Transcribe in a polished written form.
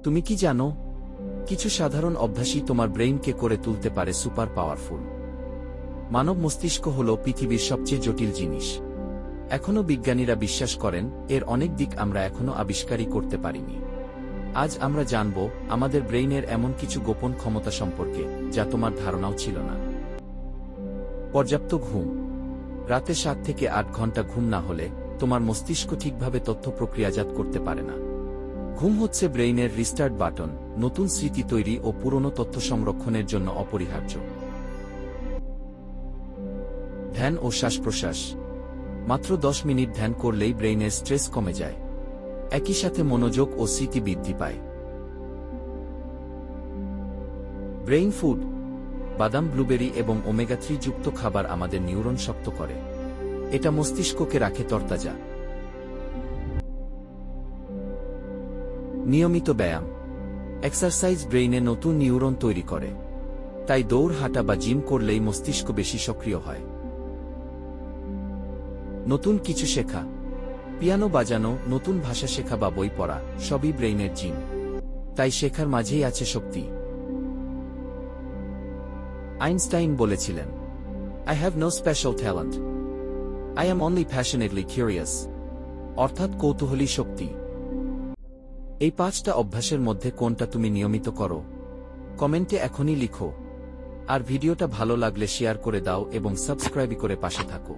তুমি কি জানো, কিছু সাধারণ অভ্যাসই তোমার ব্রেইনকে করে তুলতে পারে সুপার পাওয়ারফুল। মানব মস্তিষ্ক হল পৃথিবীর সবচেয়ে জটিল জিনিস। এখনও বিজ্ঞানীরা বিশ্বাস করেন এর অনেক দিক আমরা এখনও আবিষ্কারই করতে পারিনি। আজ আমরা জানব আমাদের ব্রেইনের এমন কিছু গোপন ক্ষমতা সম্পর্কে যা তোমার ধারণাও ছিল না। পর্যাপ্ত ঘুম। রাতে 7 থেকে 8 ঘন্টা ঘুম না হলে তোমার মস্তিষ্ক ঠিকভাবে তথ্য প্রক্রিয়াজাত করতে পারে না। ঘুম হচ্ছে ব্রেইনের রিস্টার্ট বাটন, নতুন স্মৃতি তৈরি ও পুরনো তথ্য সংরক্ষণের জন্য অপরিহার্য। ধ্যান ও শ্বাস-প্রশ্বাস। মাত্র 10 মিনিট ধ্যান করলেই ব্রেইনের স্ট্রেস কমে যায়, একই সাথে মনোযোগ ও স্মৃতি বৃদ্ধি পায়। Brain food. বাদাম, ব্লুবেরি এবং ওমেগা-3 যুক্ত খাবার আমাদের নিউরন শক্ত করে। এটা মস্তিষ্ককে রাখে তরতাজা। নিয়মিত ব্যায়াম। এক্সারসাইজ ব্রেইনে নতুন নিউরন তৈরি করে, তাই দৌড়, হাঁটা বা জিম করলেই মস্তিষ্ক বেশি সক্রিয় হয়। নতুন কিছু শেখা। পিয়ানো বাজানো, নতুন ভাষা শেখা বা বই পড়া সবই ব্রেইনের জিম, তাই শেখার মাঝেই আছে শক্তি। আইনস্টাইন বলেছিলেন, I have no special talent. I am only passionately curious. অর্থাৎ কৌতূহলী শক্তি। এই 5টা অভ্যাসের মধ্যে কোনটা তুমি নিয়মিত করো? কমেন্টে এখনই লিখো। আর ভিডিওটা ভালো লাগলে শেয়ার করে দাও এবং সাবস্ক্রাইব করে পাশে থাকো।